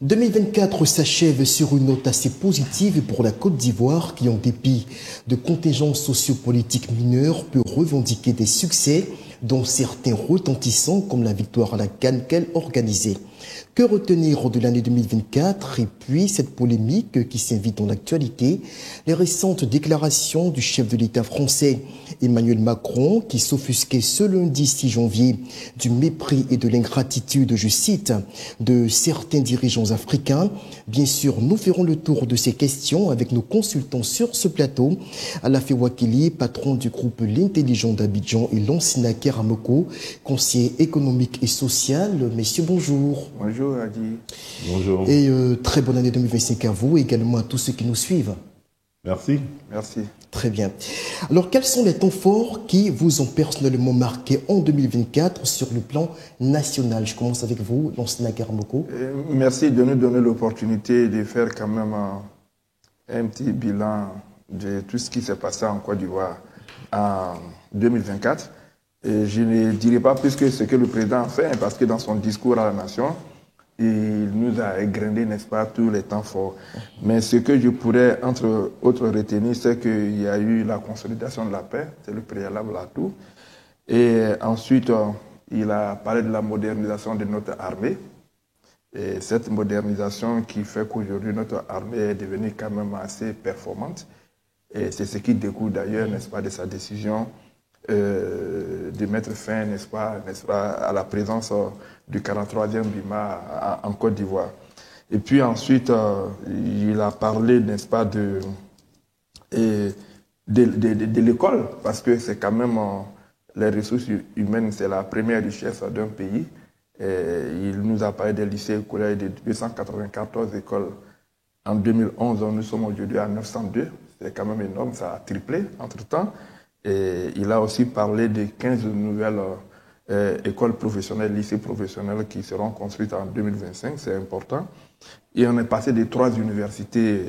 2024 s'achève sur une note assez positive pour la Côte d'Ivoire qui, en dépit de contingences sociopolitiques mineures, peut revendiquer des succès, dont certains retentissants comme la victoire à la CAN qu'elle organisait. Que retenir de l'année 2024 et puis cette polémique qui s'invite dans l'actualité, les récentes déclarations du chef de l'État français Emmanuel Macron qui s'offusquait ce lundi 6 janvier du mépris et de l'ingratitude, je cite, de certains dirigeants africains. Bien sûr, nous ferons le tour de ces questions avec nos consultants sur ce plateau. Alafé Wakili, patron du groupe L'Intelligent d'Abidjan, et Lansina Keramoko, conseiller économique et social. Messieurs, bonjour. Bonjour Adi. Bonjour. Et très bonne année 2025 à vous et également à tous ceux qui nous suivent. Merci. Merci. Très bien. Alors, quels sont les temps forts qui vous ont personnellement marqué en 2024 sur le plan national? Je commence avec vous, Lansina Keramoko. Merci de nous donner l'opportunité de faire quand même un petit bilan de tout ce qui s'est passé en Côte d'Ivoire en 2024. Et je ne dirai pas plus que ce que le président a fait, parce que dans son discours à la nation, il nous a égrené, n'est-ce pas, tous les temps forts. Mais ce que je pourrais, entre autres, retenir, c'est qu'il y a eu la consolidation de la paix, c'est le préalable à tout. Et ensuite, il a parlé de la modernisation de notre armée. Et cette modernisation qui fait qu'aujourd'hui, notre armée est devenue quand même assez performante. Et c'est ce qui découle d'ailleurs, n'est-ce pas, de sa décision de mettre fin, n'est-ce pas, à la présence du 43e BIMA en Côte d'Ivoire. Et puis ensuite, il a parlé, n'est-ce pas, de l'école, parce que c'est quand même les ressources humaines, c'est la première richesse d'un pays. Et il nous a parlé des lycées et collèges de 294 écoles. En 2011, nous sommes aujourd'hui à 902. C'est quand même énorme, ça a triplé entre-temps. Et il a aussi parlé de 15 nouvelles écoles professionnelles, lycées professionnels qui seront construites en 2025, c'est important. Et on est passé de 3 universités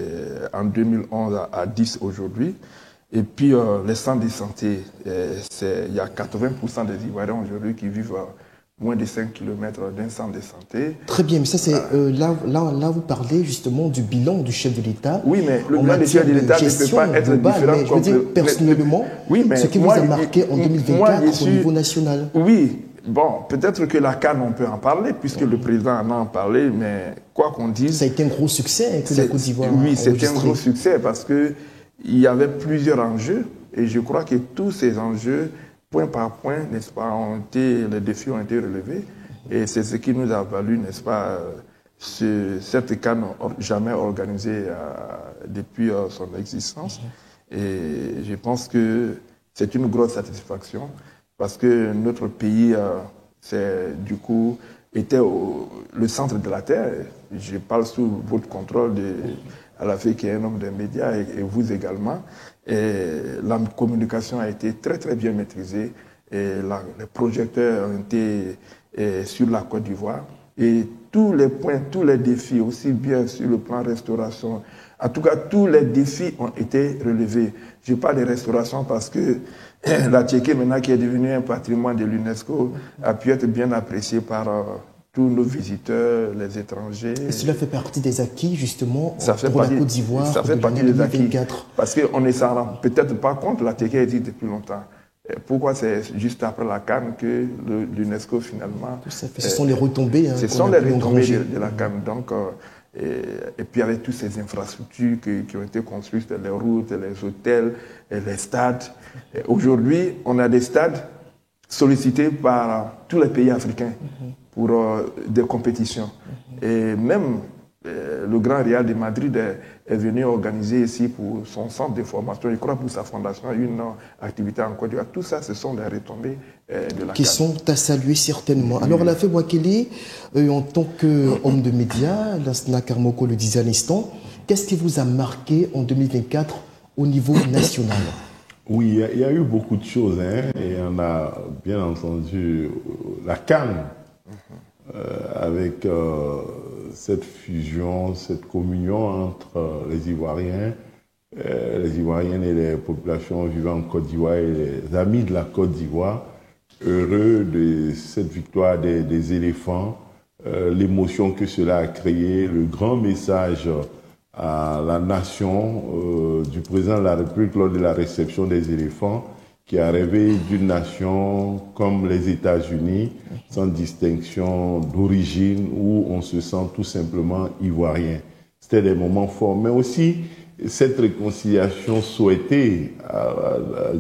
en 2011 à 10 aujourd'hui. Et puis les centres de santé, il y a 80% des Ivoiriens aujourd'hui qui vivent moins de 5 km d'un centre de santé. Très bien, mais ça c'est là vous parlez justement du bilan du chef de l'État. Oui, mais le bilan du chef de l'État ne peut pas être différent. Mais je veux dire personnellement, ce qui vous a marqué en 2024 au niveau national. Oui, bon, peut-être que la CAN, on peut en parler, puisque le président en a parlé, mais quoi qu'on dise... Ça a été un gros succès que la Côte d'Ivoire a Oui, c'était un enregistré. gros succès parce qu'il y avait plusieurs enjeux, et je crois que tous ces enjeux, point par point, n'est-ce pas, les défis ont été relevés. Et c'est ce qui nous a valu, n'est-ce pas, cette CAN jamais organisée depuis son existence. Et je pense que c'est une grosse satisfaction parce que notre pays, du coup, était le centre de la Terre. Je parle sous votre contrôle Alafé, qui est un homme des médias, et vous également. Et la communication a été très très bien maîtrisée. Et les projecteurs ont été sur la Côte d'Ivoire. Et tous les points, tous les défis, aussi bien sur le plan restauration, en tout cas tous les défis ont été relevés. Je parle de restauration parce que la Tchéquie, maintenant qui est devenue un patrimoine de l'UNESCO, a pu être bien appréciée par tous nos visiteurs, les étrangers. Et cela fait partie des acquis, justement, pour la partie, Côte d'Ivoire. Ça fait partie des acquis. 2024. Parce qu'on ne s'en rend peut-être pas compte, la Tchéquie existe depuis longtemps. Pourquoi c'est juste après la CAN que l'UNESCO finalement... Ce sont les retombées. Ce sont les retombées de la CAN. Donc, et puis avec toutes ces infrastructures qui ont été construites, les routes, les hôtels, les stades. Aujourd'hui, on a des stades sollicités par tous les pays africains pour des compétitions. Et même le Grand Real de Madrid est venu organiser ici pour son centre de formation, je crois pour sa fondation, une activité en Côte d'Ivoire. Tout ça, ce sont des retombées de la qui CAN. sont à saluer certainement. Alors, Alafé Wakili, en tant qu'homme de médias, Lansina Keramoko le disait à l'instant, qu'est-ce qui vous a marqué en 2024 au niveau national? Oui, il y a eu beaucoup de choses, hein, et on a bien entendu la CAN avec cette fusion, cette communion entre les Ivoiriens, les Ivoiriennes et les populations vivant en Côte d'Ivoire et les amis de la Côte d'Ivoire, heureux de cette victoire des éléphants l'émotion que cela a créé, le grand message à la nation du président de la République lors de la réception des éléphants, qui a rêvé d'une nation comme les États-Unis, sans distinction d'origine, où on se sent tout simplement ivoirien. C'était des moments forts, mais aussi cette réconciliation souhaitée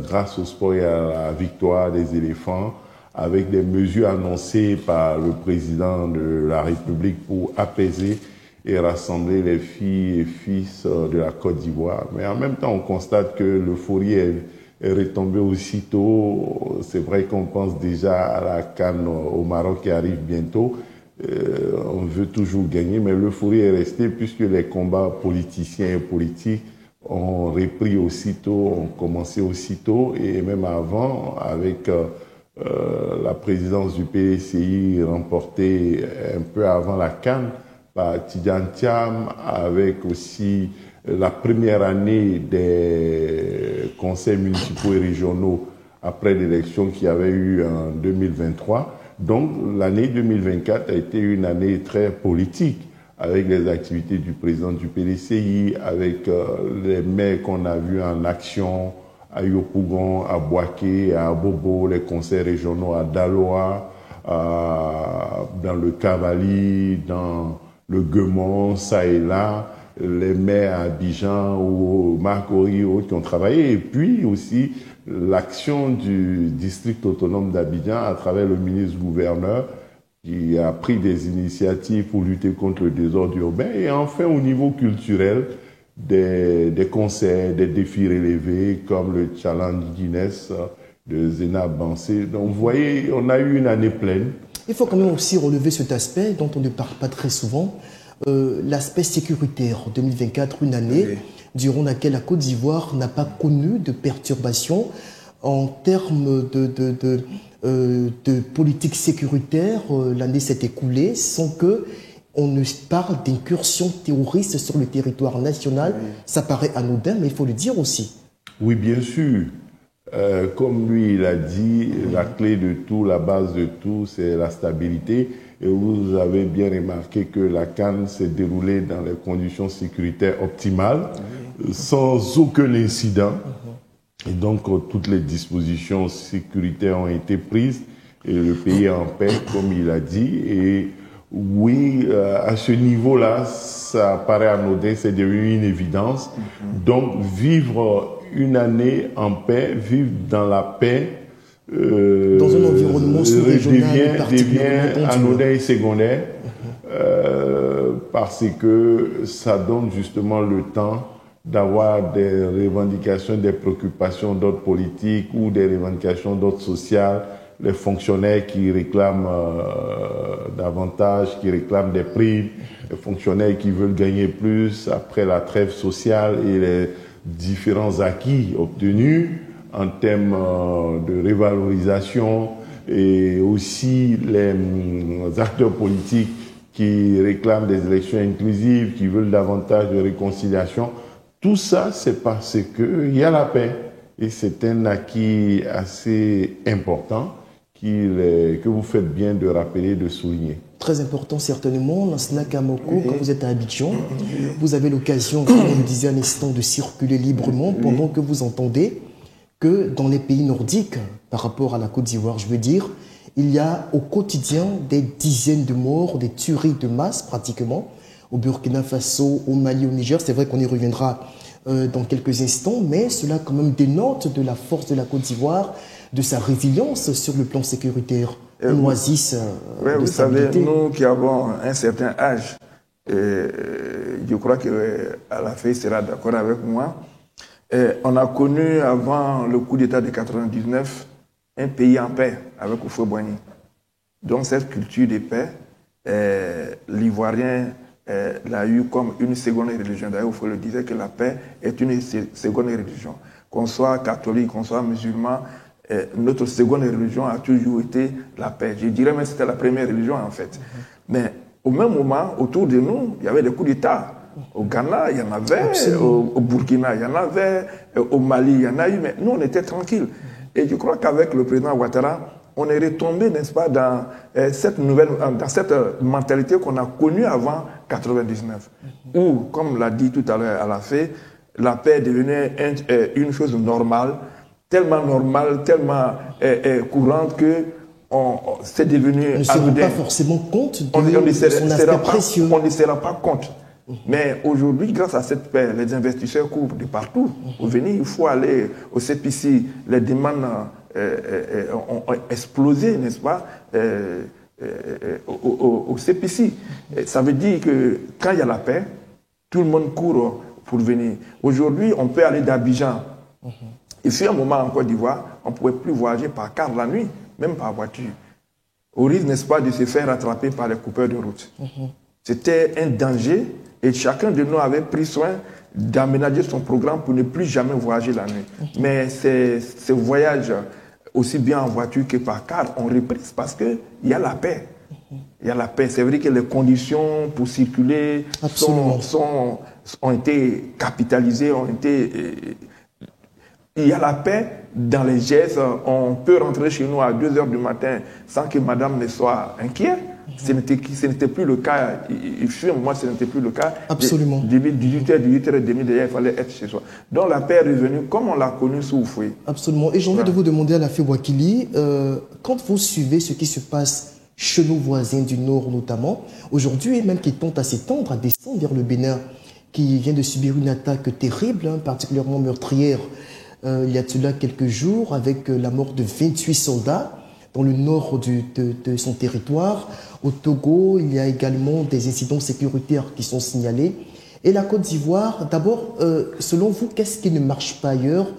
grâce au sport et à la victoire des éléphants, avec des mesures annoncées par le président de la République pour apaiser et rassembler les filles et fils de la Côte d'Ivoire. Mais en même temps, on constate que l'euphorie est retombée aussitôt. C'est vrai qu'on pense déjà à la CAN au Maroc qui arrive bientôt. On veut toujours gagner, mais l'euphorie est restée puisque les combats politiciens et politiques ont repris aussitôt, ont commencé aussitôt, et même avant, avec la présidence du PDCI remportée un peu avant la CAN par Tidjane Thiam, avec aussi la première année des conseils municipaux et régionaux après l'élection qu'il y avait eu en 2023. Donc l'année 2024 a été une année très politique, avec les activités du président du PDCI, avec les maires qu'on a vus en action, à Yopougon, à Boaké, à Bobo, les conseils régionaux à Daloa, dans le Cavali, dans le Guemon, ça et là, les maires à Abidjan ou Marcory autres qui ont travaillé, et puis aussi l'action du district autonome d'Abidjan à travers le ministre-gouverneur qui a pris des initiatives pour lutter contre le désordre urbain, et enfin au niveau culturel, des concerts, des défis relevés comme le Challenge Guinness de Zena Bansé. Donc vous voyez, on a eu une année pleine. Il faut quand même aussi relever cet aspect dont on ne parle pas très souvent, l'aspect sécuritaire. 2024, une année durant laquelle la Côte d'Ivoire n'a pas connu de perturbations en termes de politique sécuritaire. L'année s'est écoulée sans que on ne parle d'incursion terroriste sur le territoire national. Ça paraît anodin, mais il faut le dire aussi. Oui, bien sûr. Comme lui, il a dit, la clé de tout, la base de tout, c'est la stabilité. Et vous avez bien remarqué que la CAN s'est déroulée dans les conditions sécuritaires optimales, sans aucun incident. Et donc, toutes les dispositions sécuritaires ont été prises et le pays est en paix, comme il a dit. Et oui, à ce niveau-là, ça paraît anodin, c'est devenu une évidence. Donc, vivre une année en paix, vivre dans la paix, dans un environnement sous-régional devient anodin et secondaire, parce que ça donne justement le temps d'avoir des revendications, des préoccupations d'ordre politique ou des revendications d'ordre social, les fonctionnaires qui réclament davantage, qui réclament des primes, les fonctionnaires qui veulent gagner plus après la trêve sociale et les différents acquis obtenus en termes de révalorisation, et aussi les acteurs politiques qui réclament des élections inclusives, qui veulent davantage de réconciliation. Tout ça, c'est parce qu'il y a la paix. Et c'est un acquis assez important que vous faites bien de rappeler, de souligner. Très important, certainement. Lansana Kamoko, quand vous êtes à Abidjan, vous avez l'occasion, comme on le disait un instant, de circuler librement pendant que vous entendez que dans les pays nordiques, par rapport à la Côte d'Ivoire, je veux dire, il y a au quotidien des dizaines de morts, des tueries de masse pratiquement, au Burkina Faso, au Mali, au Niger. C'est vrai qu'on y reviendra dans quelques instants, mais cela quand même dénote de la force de la Côte d'Ivoire, de sa résilience sur le plan sécuritaire. Une oasis de vous stabilité. savez, nous qui avons un certain âge, je crois qu'Alafé sera d'accord avec moi, on a connu avant le coup d'État de 99 un pays en paix avec Houphouët-Boigny. Donc cette culture de paix, l'Ivoirien l'a eu comme une seconde religion. D'ailleurs, il faut le dire que la paix est une seconde religion. Qu'on soit catholique, qu'on soit musulman, notre seconde religion a toujours été la paix. Je dirais même que c'était la première religion en fait. Mais au même moment, autour de nous, il y avait des coups d'État. Au Ghana, il y en avait, au Burkina, il y en avait, au Mali, il y en a eu, mais nous, on était tranquilles. Et je crois qu'avec le président Ouattara, on est retombé, n'est-ce pas, dans cette mentalité qu'on a connue avant 99, où, comme l'a dit tout à l'heure à la fin, la paix devenait une chose normale, tellement courante que c'est devenu... On ne se rend pas forcément compte de son aspect précieux. On ne se rend pas compte. Mais aujourd'hui, grâce à cette paix, les investisseurs courent de partout. Pour venir, il faut aller au CPC. Les demandes ont explosé, n'est-ce pas, au CPC. Ça veut dire que quand il y a la paix, tout le monde court pour venir. Aujourd'hui, on peut aller d'Abidjan. Ici, à un moment en Côte d'Ivoire, on ne pouvait plus voyager par car la nuit, même par voiture. Au risque, n'est-ce pas, de se faire rattraper par les coupeurs de route. C'était un danger et chacun de nous avait pris soin d'aménager son programme pour ne plus jamais voyager la nuit. Mais ces voyages, aussi bien en voiture que par car, ont repris parce qu'il y a la paix. Il y a la paix. C'est vrai que les conditions pour circuler ont été capitalisées, il y a la paix dans les gestes. On peut rentrer chez nous à 2 h du matin sans que madame ne soit inquiète. Ce n'était plus le cas. Il fut un moment, ce n'était plus le cas. Absolument. 18h30, il fallait être chez soi. Donc la paix est revenue comme on l'a connue sous Oufoué. Absolument. Et j'ai envie de vous demander à la fée Wakili, quand vous suivez ce qui se passe chez nos voisins du Nord notamment, aujourd'hui, et même qui tente à s'étendre, à descendre vers le Bénin, qui vient de subir une attaque terrible, particulièrement meurtrière, il y a de cela quelques jours, avec la mort de 28 soldats dans le nord de son territoire. Au Togo, il y a également des incidents sécuritaires qui sont signalés. Et la Côte d'Ivoire, d'abord, selon vous, qu'est-ce qui ne marche pas ailleurs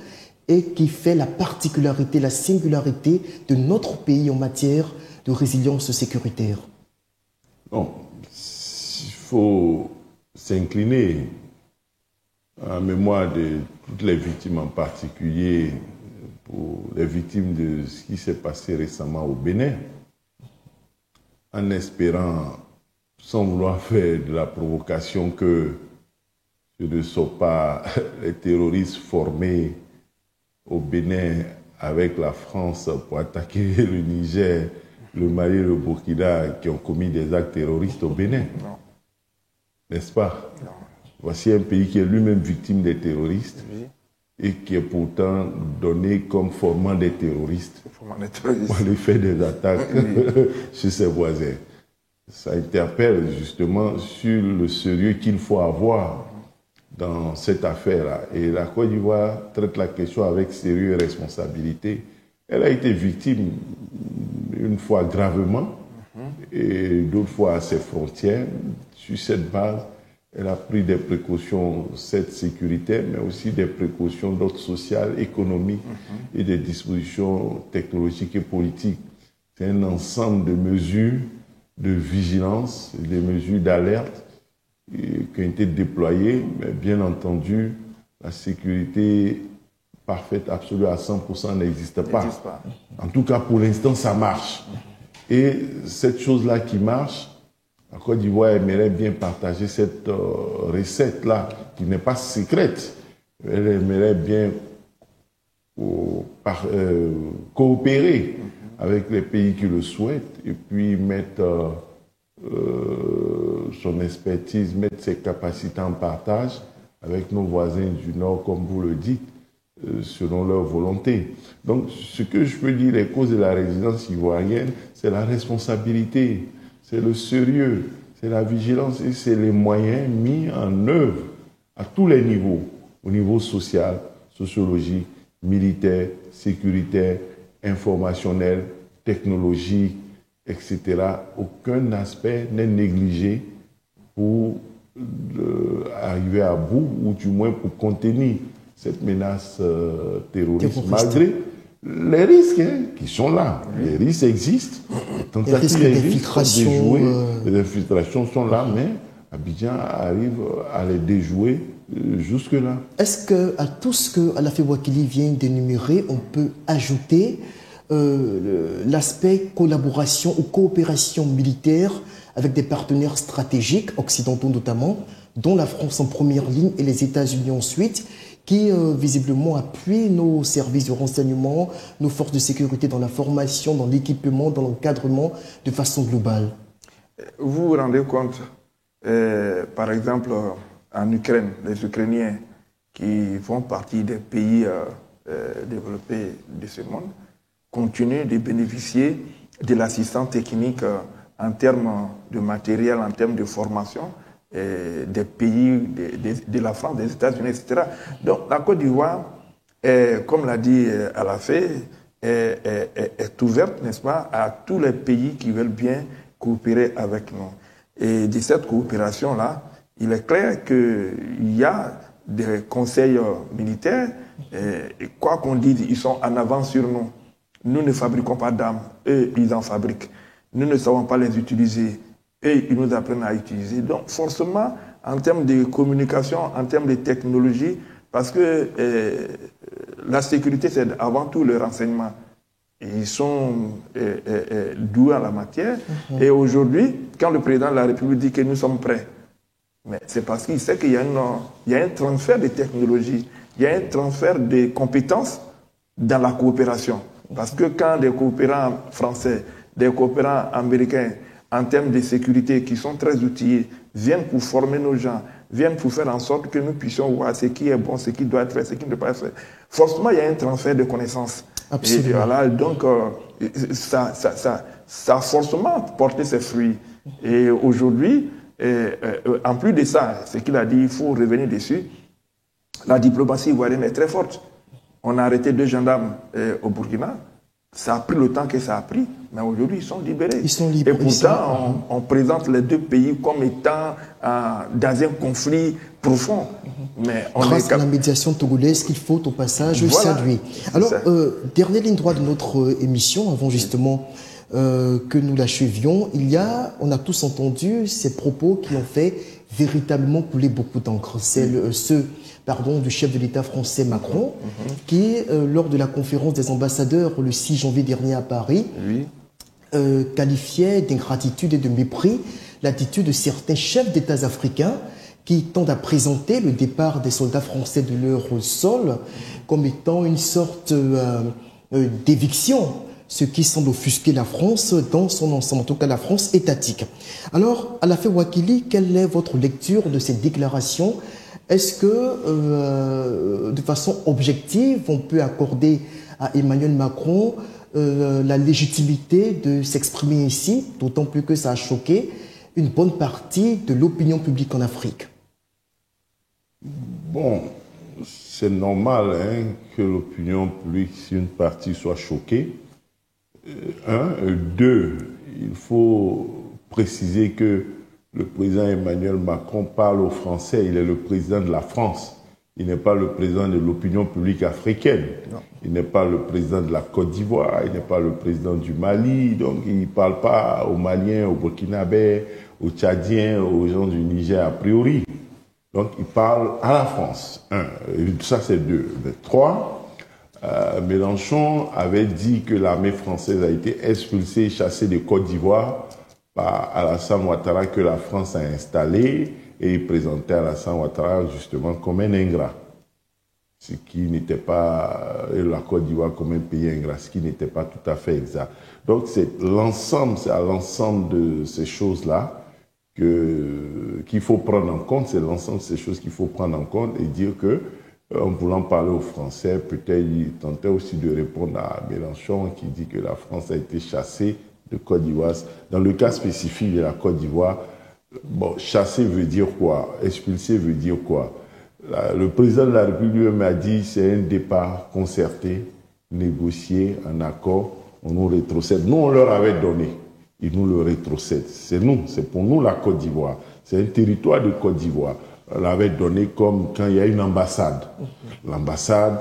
et qui fait la particularité, la singularité de notre pays en matière de résilience sécuritaire? Bon, il faut s'incliner en mémoire de toutes les victimes, en particulier pour les victimes de ce qui s'est passé récemment au Bénin, en espérant, sans vouloir faire de la provocation, que ce ne sont pas les terroristes formés au Bénin avec la France pour attaquer le Niger, le Mali et le Burkina qui ont commis des actes terroristes au Bénin. N'est-ce pas? Non. Voici un pays qui est lui-même victime des terroristes et qui est pourtant donné comme formant des terroristes pour aller faire des attaques sur ses voisins. Ça interpelle justement sur le sérieux qu'il faut avoir dans cette affaire-là. Et la Côte d'Ivoire traite la question avec sérieux et responsabilité. Elle a été victime une fois gravement et d'autres fois à ses frontières. Sur cette base, elle a pris des précautions, certes sécuritaires, mais aussi des précautions d'ordre social, économique et des dispositions technologiques et politiques. C'est un ensemble de mesures de vigilance, des mesures d'alerte qui ont été déployées, mais bien entendu, la sécurité parfaite, absolue à 100% n'existe pas. En tout cas, pour l'instant, ça marche. Et cette chose-là qui marche, la Côte d'Ivoire aimerait bien partager cette recette-là, qui n'est pas secrète. Elle aimerait bien coopérer avec les pays qui le souhaitent et puis mettre son expertise, mettre ses capacités en partage avec nos voisins du Nord, comme vous le dites, selon leur volonté. Donc, ce que je peux dire, les causes de la résilience ivoirienne, c'est la responsabilité, c'est le sérieux, c'est la vigilance et c'est les moyens mis en œuvre à tous les niveaux, au niveau social, sociologique, militaire, sécuritaire, informationnel, technologique, etc. Aucun aspect n'est négligé pour arriver à bout ou du moins pour contenir cette menace terroriste, malgré les risques qui sont là. Les risques existent, les tentatives d'infiltration, les infiltrations sont là, mais Abidjan arrive à les déjouer jusque-là. Est-ce qu'à tout ce que Alafé Wakili vient d'énumérer, on peut ajouter l'aspect collaboration ou coopération militaire avec des partenaires stratégiques, occidentaux notamment, dont la France en première ligne et les États-Unis ensuite, qui visiblement appuie nos services de renseignement, nos forces de sécurité dans la formation, dans l'équipement, dans l'encadrement de façon globale. Vous vous rendez compte, par exemple, en Ukraine, les Ukrainiens qui font partie des pays développés de ce monde continuent de bénéficier de l'assistance technique en termes de matériel, en termes de formation des pays de la France, des États-Unis, etc. Donc la Côte d'Ivoire, comme l'a dit Alafé, est ouverte, n'est-ce pas, à tous les pays qui veulent bien coopérer avec nous. Et de cette coopération-là, il est clair qu'il y a des conseils militaires, et quoi qu'on dise, ils sont en avance sur nous. Nous ne fabriquons pas d'armes, eux, ils en fabriquent. Nous ne savons pas les utiliser, et ils nous apprennent à utiliser. Donc, forcément, en termes de communication, en termes de technologie, parce que la sécurité, c'est avant tout le renseignement. Ils sont doués en la matière. Et aujourd'hui, quand le président de la République dit que nous sommes prêts, mais c'est parce qu'il sait qu'il y a un transfert de technologie, il y a un transfert de compétences dans la coopération. Parce que quand des coopérants français, des coopérants américains, en termes de sécurité, qui sont très outillés, viennent pour former nos gens, viennent pour faire en sorte que nous puissions voir ce qui est bon, ce qui doit être fait, ce qui ne doit pas être fait. Forcément, il y a un transfert de connaissances. Absolument. Et voilà, donc, ça a forcément porté ses fruits. Et aujourd'hui, en plus de ça, ce qu'il a dit, il faut revenir dessus, la diplomatie ivoirienne est très forte. On a arrêté 2 gendarmes au Burkina. Ça a pris le temps que ça a pris, mais aujourd'hui, ils sont libérés. Ils sont libérés. Et pourtant, on présente les 2 pays comme étant dans un conflit profond. Mais grâce à la médiation togolaise qu'il faut au passage saluer. Alors, dernière ligne droite de notre émission, avant justement que nous l'achevions, on a tous entendu ces propos qui ont fait véritablement couler beaucoup d'encre. C'est ceux du chef de l'État français Macron, qui, lors de la conférence des ambassadeurs le 6 janvier dernier à Paris, qualifiait d'ingratitude et de mépris l'attitude de certains chefs d'États africains qui tendent à présenter le départ des soldats français de leur sol comme étant une sorte d'éviction, ce qui semble offusquer la France dans son ensemble, en tout cas la France étatique. Alors, Alafé Ouakili, quelle est votre lecture de ces déclarations? Est-ce que, de façon objective, on peut accorder à Emmanuel Macron la légitimité de s'exprimer ici, d'autant plus que ça a choqué une bonne partie de l'opinion publique en Afrique? Bon, c'est normal que l'opinion publique, si une partie soit choquée. 2, il faut préciser que le président Emmanuel Macron parle aux Français, il est le président de la France. Il n'est pas le président de l'opinion publique africaine. Non. Il n'est pas le président de la Côte d'Ivoire, il n'est pas le président du Mali, donc il ne parle pas aux Maliens, aux Burkinabés, aux Tchadiens, aux gens du Niger a priori. Donc il parle à la France. 1, ça c'est 2. 3, Mélenchon avait dit que l'armée française a été expulsée, chassée de Côte d'Ivoire par Alassane Ouattara que la France a installé, et il présentait Alassane Ouattara justement comme un ingrat, ce qui n'était pas, la Côte d'Ivoire comme un pays ingrat, ce qui n'était pas tout à fait exact. Donc c'est à l'ensemble de ces choses-là qu'il faut prendre en compte, c'est l'ensemble de ces choses qu'il faut prendre en compte et dire que, en voulant parler aux Français, peut-être il tentait aussi de répondre à Mélenchon qui dit que la France a été chassée de Côte d'Ivoire. Dans le cas spécifique de la Côte d'Ivoire, bon, chasser veut dire quoi? Expulser veut dire quoi? Le président de la République lui-même a dit c'est un départ concerté, négocié, en accord, on nous rétrocède. Nous, on leur avait donné, ils nous le rétrocèdent. C'est nous, c'est pour nous la Côte d'Ivoire. C'est un territoire de Côte d'Ivoire. On l'avait donné comme quand il y a une ambassade. L'ambassade,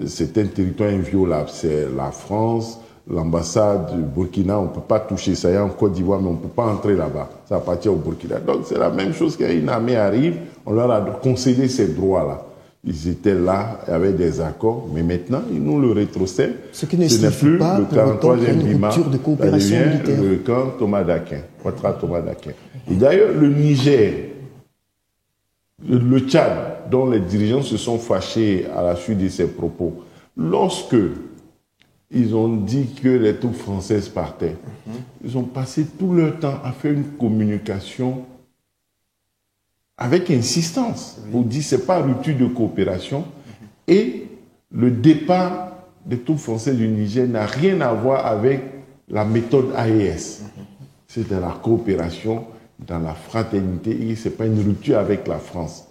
c'est un territoire inviolable. C'est la France, l'ambassade du Burkina, on ne peut pas toucher ça. Il y a en Côte d'Ivoire, mais on ne peut pas entrer là-bas. Ça appartient au Burkina. Donc c'est la même chose qu'une armée arrive, on leur a concédé ces droits-là. Ils étaient là, avec des accords, mais maintenant, ils nous le rétrocèdent. Ce qui ne signifie pas le 43e Bima, de coopération militaire. Le camp Thomas d'Aquin, Ouattara Thomas d'Aquin. Et d'ailleurs, le Niger, le Tchad, dont les dirigeants se sont fâchés à la suite de ces propos, lorsque ils ont dit que les troupes françaises partaient, ils ont passé tout leur temps à faire une communication avec insistance pour dire que ce n'est pas rupture de coopération et le départ des troupes françaises du Niger n'a rien à voir avec la méthode AES. C'est dans la coopération, dans la fraternité et ce n'est pas une rupture avec la France.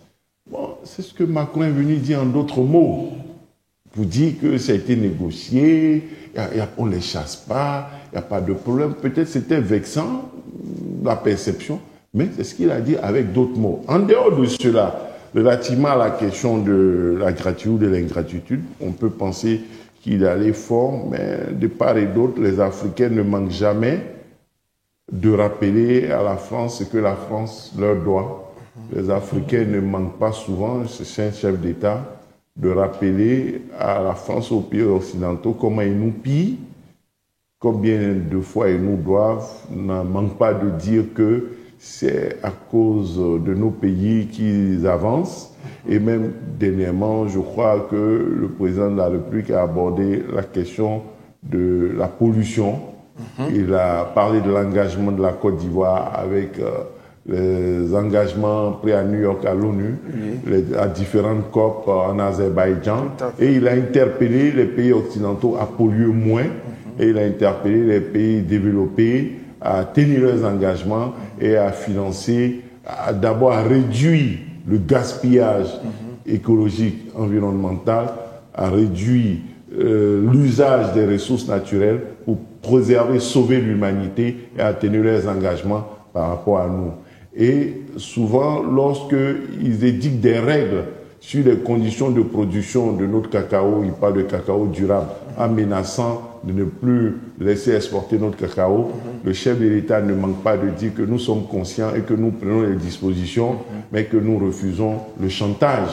Bon, c'est ce que Macron est venu dire en d'autres mots. Pour dire que ça a été négocié, on ne les chasse pas, il n'y a pas de problème. Peut-être c'était vexant, la perception, mais c'est ce qu'il a dit avec d'autres mots. En dehors de cela, relativement à la question de la gratitude ou de l'ingratitude, on peut penser qu'il allait fort, mais de part et d'autre, les Africains ne manquent jamais de rappeler à la France ce que la France leur doit. Les Africains ne manquent pas souvent, c'est un chef d'État, de rappeler à la France, aux pays occidentaux, comment ils nous pillent, combien de fois ils nous doivent, ne manque pas de dire que c'est à cause de nos pays qu'ils avancent. Et même dernièrement, je crois que le président de la République a abordé la question de la pollution. Il a parlé de l'engagement de la Côte d'Ivoire avec les engagements pris à New York à l'ONU, à différentes COP en Azerbaïdjan. Et il a interpellé les pays occidentaux à polluer moins. Et il a interpellé les pays développés à tenir leurs engagements et à financer, d'abord à réduire le gaspillage écologique, environnemental, à réduire l'usage des ressources naturelles pour préserver, sauver l'humanité et à tenir leurs engagements par rapport à nous. Et souvent, lorsqu'ils édictent des règles sur les conditions de production de notre cacao, ils parlent de cacao durable, en menaçant de ne plus laisser exporter notre cacao, le chef de l'État ne manque pas de dire que nous sommes conscients et que nous prenons les dispositions, mais que nous refusons le chantage.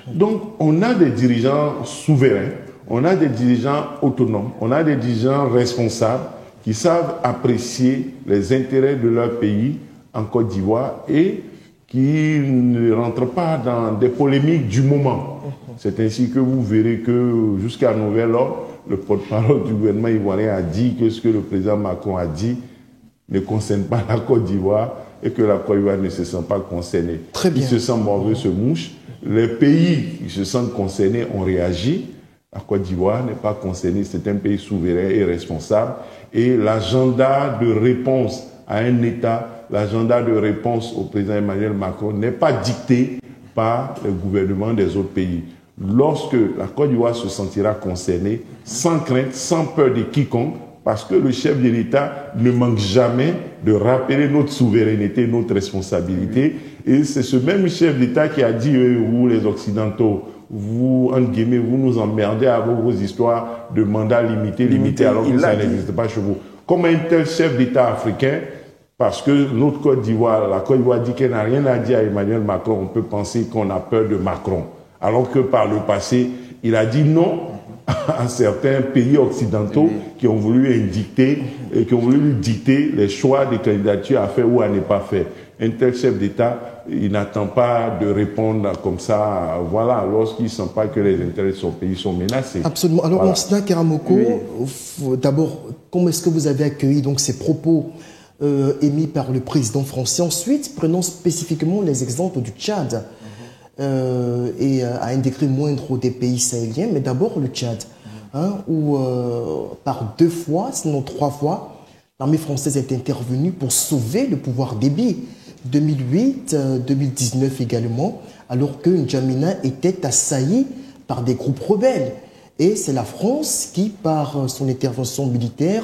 Donc, on a des dirigeants souverains, on a des dirigeants autonomes, on a des dirigeants responsables qui savent apprécier les intérêts de leur pays en Côte d'Ivoire et qui ne rentrent pas dans des polémiques du moment. C'est ainsi que vous verrez que jusqu'à nouvel ordre, le porte-parole du gouvernement ivoirien a dit que ce que le président Macron a dit ne concerne pas la Côte d'Ivoire et que la Côte d'Ivoire ne se sent pas concernée. Très bien. Il se sent morveux, se mouche. Les pays qui se sentent concernés ont réagi. La Côte d'Ivoire n'est pas concernée, c'est un pays souverain et responsable. Et l'agenda de réponse à un État, l'agenda de réponse au président Emmanuel Macron n'est pas dicté par le gouvernement des autres pays. Lorsque la Côte d'Ivoire se sentira concernée, sans crainte, sans peur de quiconque, parce que le chef de l'État ne manque jamais de rappeler notre souveraineté, notre responsabilité. Et c'est ce même chef d'État qui a dit, vous les Occidentaux, vous, entre guillemets, vous nous emmerdez avec vos histoires de mandat limité alors que ça n'existe pas chez vous. Comme un tel chef d'État africain, parce que notre Côte d'Ivoire, la Côte d'Ivoire dit qu'elle n'a rien à dire à Emmanuel Macron, on peut penser qu'on a peur de Macron. Alors que par le passé, il a dit non à certains pays occidentaux qui ont voulu indicter et qui ont voulu lui dicter les choix de candidature à faire ou à ne pas faire. Un tel chef d'État, il n'attend pas de répondre comme ça, voilà, lorsqu'il ne sent pas que les intérêts de son pays sont menacés. Absolument. Alors, voilà. Lansana Keramoko, d'abord, comment est-ce que vous avez accueilli donc ces propos émis par le président français? Ensuite, prenons spécifiquement les exemples du Tchad. Et à un degré moindre des pays sahéliens, mais d'abord le Tchad, où par 2 fois, sinon 3 fois, l'armée française est intervenue pour sauver le pouvoir d'Ébi. 2008, 2019 également, alors que N'Djamena était assailli par des groupes rebelles. Et c'est la France qui, par son intervention militaire,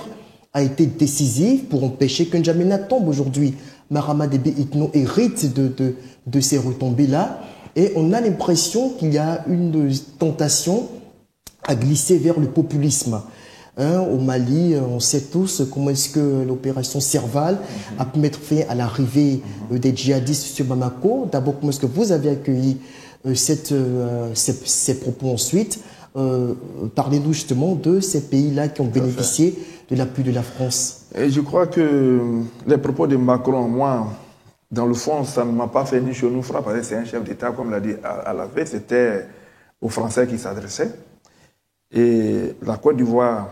a été décisive pour empêcher que N'Djamena tombe aujourd'hui. Mahamat Déby Itno hérite de ces retombées-là. Et on a l'impression qu'il y a une tentation à glisser vers le populisme. Au Mali, on sait tous comment est-ce que l'opération Serval a pu mettre fin à l'arrivée des djihadistes sur Bamako. D'abord, comment est-ce que vous avez accueilli ces propos ensuite? Parlez-nous justement de ces pays-là qui ont bénéficié de l'appui de la France. Et je crois que les propos de Macron, moi, dans le fond, ça ne m'a pas fait ni chaud ni froid, parce que c'est un chef d'État, comme l'a dit à la veille, c'était aux Français qui s'adressait. Et la Côte d'Ivoire,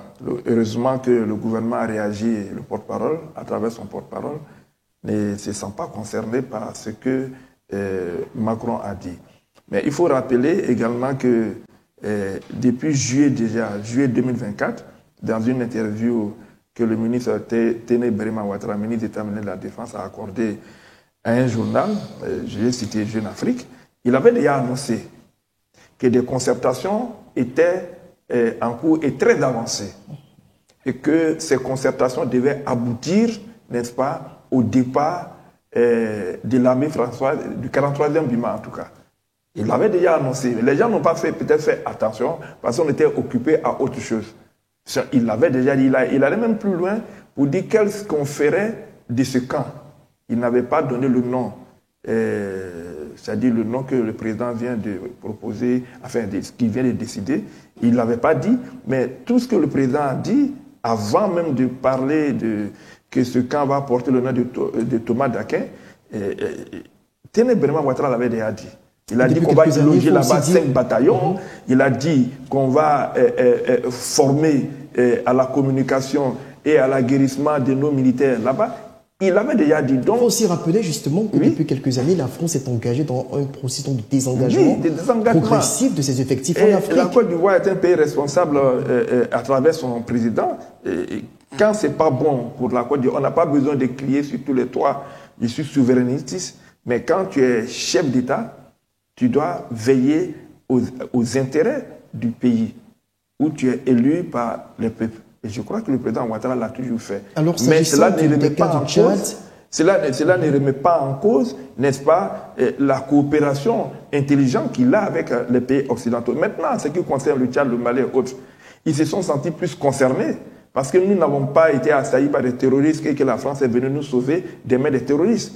heureusement que le gouvernement a réagi, le porte-parole, à travers son porte-parole, ne se sent pas concerné par ce que Macron a dit. Mais il faut rappeler également que depuis juillet 2024, dans une interview que le ministre Téné Béréma Ouattara, ministre d'État de la Défense, a accordé à un journal, je l'ai cité Jeune Afrique, il avait déjà annoncé que des concertations étaient en cours et très avancées. Et que ces concertations devaient aboutir, n'est-ce pas, au départ de l'armée française, du 43e BIMA en tout cas. Il l'avait déjà annoncé. Les gens n'ont pas peut-être fait attention parce qu'on était occupé à autre chose. Il l'avait déjà dit. Il allait même plus loin pour dire qu'est-ce qu'on ferait de ce camp. Il n'avait pas donné le nom, c'est-à-dire le nom que le président vient de proposer, enfin, qu'il vient de décider. Il ne l'avait pas dit, mais tout ce que le président a dit, avant même de parler que ce camp va porter le nom de Thomas Dakin, Téné Béréma Ouattara l'avait déjà dit. Il a dit qu'on va loger là-bas 5 bataillons. Il a dit qu'on va former à la communication et à l'aguerrissement de nos militaires là-bas. Il avait déjà dit donc... Il faut aussi rappeler justement que depuis quelques années, la France est engagée dans un processus de désengagement progressif de ses effectifs en Afrique. La Côte d'Ivoire est un pays responsable à travers son président. Quand ce n'est pas bon pour la Côte d'Ivoire, on n'a pas besoin de crier sur tous les toits, je suis souverainiste, mais quand tu es chef d'État, tu dois veiller aux intérêts du pays où tu es élu par le peuple. Et je crois que le président Ouattara l'a toujours fait. Alors, mais cela ne remet pas en cause. Cela ne remet pas en cause, n'est-ce pas, la coopération intelligente qu'il a avec les pays occidentaux. Maintenant, en ce qui concerne le Tchad, le Mali et autres, ils se sont sentis plus concernés parce que nous n'avons pas été assaillis par des terroristes et que la France est venue nous sauver des mains des terroristes.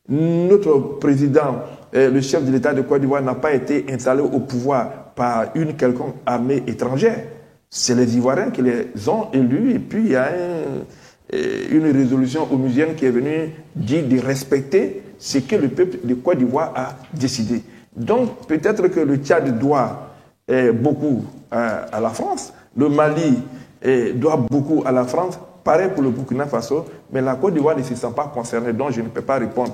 Notre président, le chef de l'État de Côte d'Ivoire, n'a pas été installé au pouvoir par une quelconque armée étrangère. C'est les Ivoiriens qui les ont élus et puis il y a une résolution onusienne qui est venue dire de respecter ce que le peuple de Côte d'Ivoire a décidé. Donc peut-être que le Tchad doit beaucoup à la France, le Mali doit beaucoup à la France, pareil pour le Burkina Faso, mais la Côte d'Ivoire ne se sent pas concernée, donc je ne peux pas répondre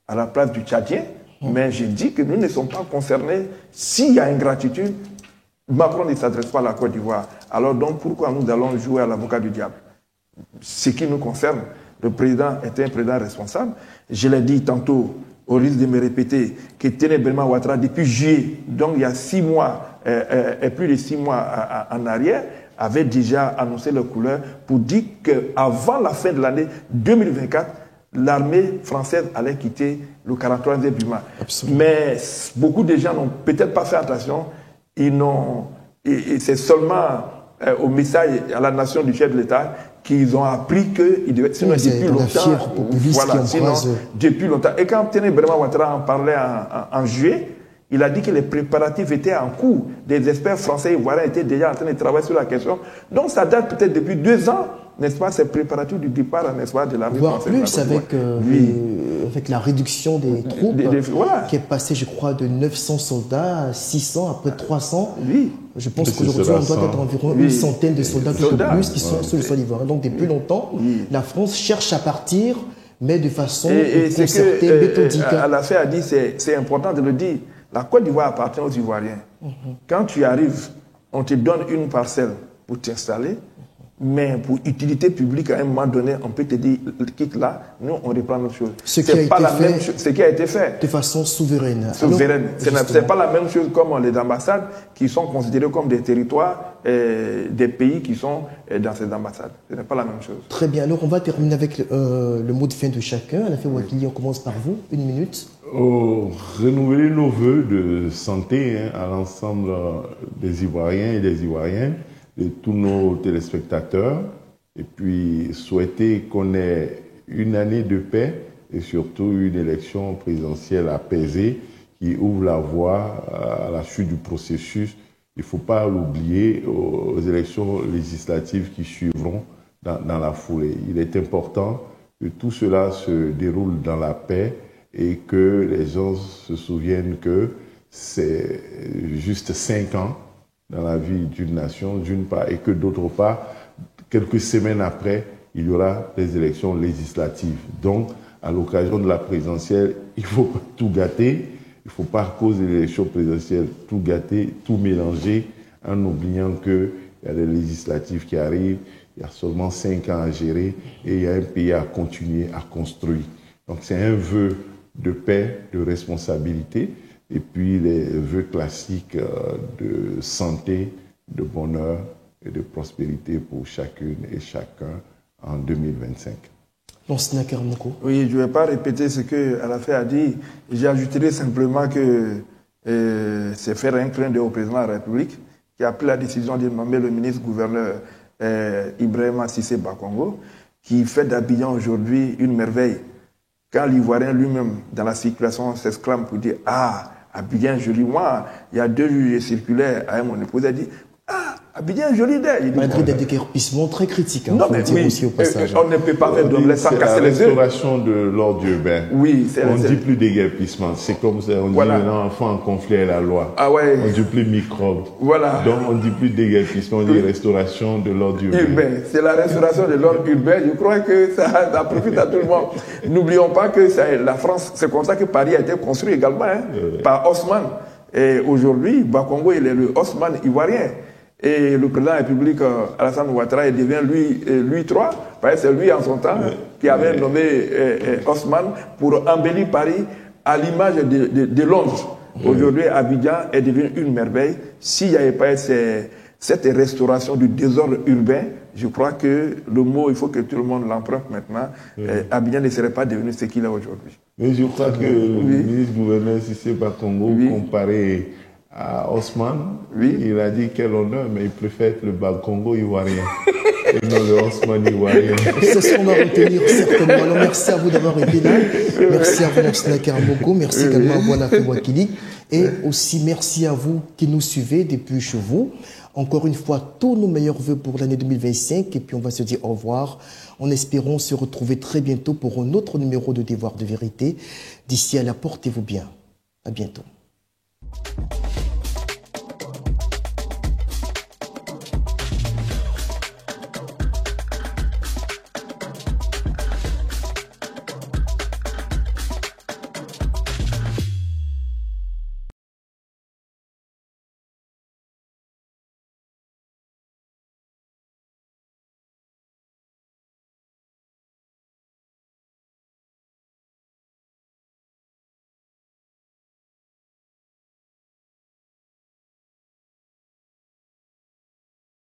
à la place du Tchadien, mais je dis que nous ne sommes pas concernés. S'il y a ingratitude, Macron ne s'adresse pas à la Côte d'Ivoire. Alors donc pourquoi nous allons jouer à l'avocat du diable? Ce qui nous concerne, le président est un président responsable. Je l'ai dit tantôt, au risque de me répéter, que Téné Béréma Ouattara, depuis juillet, donc il y a 6 mois, et plus de 6 mois en arrière, avait déjà annoncé les couleurs pour dire qu'avant la fin de l'année 2024, l'armée française allait quitter le 43e BIMA. Mais beaucoup de gens n'ont peut-être pas fait attention. Et c'est seulement au message à la nation du chef de l'État qu'ils ont appris qu'ils devaient... Sinon, depuis longtemps... Voilà, sinon, depuis longtemps. Et quand Téné Béréma Ouattara en parlait en juillet, il a dit que les préparatifs étaient en cours. Des experts français et ivoiriens étaient déjà en train de travailler sur la question. Donc ça date peut-être depuis 2 ans, n'est-ce pas, ces préparatifs du départ, n'est-ce pas, de l'armée française. Voire plus avec la réduction des troupes qui est passée, je crois, de 900 soldats à 600, après 300. Oui. Je pense qu'aujourd'hui, on doit être environ une centaine de soldats, tout plus, qui sont sur le sol ivoirien. Donc depuis longtemps, la France cherche à partir, mais de façon concertée, méthodique. Alassane a dit, c'est important de le dire. La Côte d'Ivoire appartient aux Ivoiriens. Quand tu arrives, on te donne une parcelle pour t'installer, mais pour utilité publique, à un moment donné, on peut te dire, quitte là, nous, on reprend notre chose. Ce qui a été fait. De façon souveraine. Ce n'est pas la même chose comme les ambassades qui sont considérées comme des territoires des pays qui sont dans ces ambassades. Ce n'est pas la même chose. Très bien. Alors, on va terminer avec le mot de fin de chacun. Alain Ouattili, on commence par vous. 1 minute. Renouveler nos voeux de santé à l'ensemble des Ivoiriens et des Ivoiriennes, de tous nos téléspectateurs, et puis souhaiter qu'on ait une année de paix et surtout une élection présidentielle apaisée qui ouvre la voie à la suite du processus. Il ne faut pas l'oublier aux élections législatives qui suivront dans la foulée. Il est important que tout cela se déroule dans la paix et que les gens se souviennent que c'est juste 5 ans dans la vie d'une nation, d'une part, et que d'autre part, quelques semaines après, il y aura les élections législatives. Donc, à l'occasion de la présidentielle, il ne faut pas tout gâter, il ne faut pas, à cause de l'élection présidentielle, tout gâter, tout mélanger, en oubliant qu'il y a les législatives qui arrivent, il y a seulement 5 ans à gérer, et il y a un pays à continuer à construire. Donc, c'est un vœu de paix, de responsabilité, et puis les vœux classiques de santé, de bonheur et de prospérité pour chacune et chacun en 2025. Lansana Keramoko. Oui, je ne vais pas répéter ce que Alafé a dit. J'ajouterai simplement que c'est faire un clin d'œil au président de la République qui a pris la décision de nommer le ministre-gouverneur Ibrahima Cissé Bakongo, qui fait d'Abidjan aujourd'hui une merveille. Quand l'Ivoirien lui-même, dans la circulation, s'exclame pour dire « Ah, Abidjan, joli, moi, il y a 2 juillet circulaires à mon épouse, a dit « Ah, Abidjan, joli d'air. » Malgré des déguerpissements très critiques, non, mais oui, aussi au passage. On ne peut pas faire de sans casser les œufs. C'est la restauration de l'ordre urbain. Oui, on ne dit plus déguerpissement, c'est comme ça, on dit maintenant enfant en conflit avec la loi. Ah ouais. On ne dit plus microbe. Voilà. Donc on ne dit plus déguerpissement, on dit restauration de l'ordre urbain. C'est la restauration de l'ordre urbain. Je crois que ça profite à tout le monde. N'oublions pas que la France, c'est comme ça que Paris a été construit également, par Haussmann. Et aujourd'hui, Bakongo, il est le Haussmann ivoirien. Et le président de la République, Alassane Ouattara, il devient lui 3, parce que c'est lui en son temps qui avait nommé Haussmann pour embellir Paris à l'image de Londres. Aujourd'hui, Abidjan est devenu une merveille. S'il n'y avait pas cette restauration du désordre urbain, je crois que le mot, il faut que tout le monde l'emprunte maintenant. Abidjan ne serait pas devenu ce qu'il est aujourd'hui. Mais je crois que le ministre-gouverneur Cissé Bakongo, comparé à Haussmann, il a dit quel honneur, mais il préfère être le Bakongo ivoirien et non le Haussmann ivoirien. C'est ce qu'on va retenir certainement. Alors merci à vous d'avoir été là. Merci à vous, Lansana Keramoko. Merci également à vous, Alafé Ouakili. Et aussi merci à vous qui nous suivez depuis chez vous. Encore une fois, tous nos meilleurs vœux pour l'année 2025. Et puis on va se dire au revoir en espérant se retrouver très bientôt pour un autre numéro de Devoir de vérité. D'ici là, portez-vous bien. À bientôt.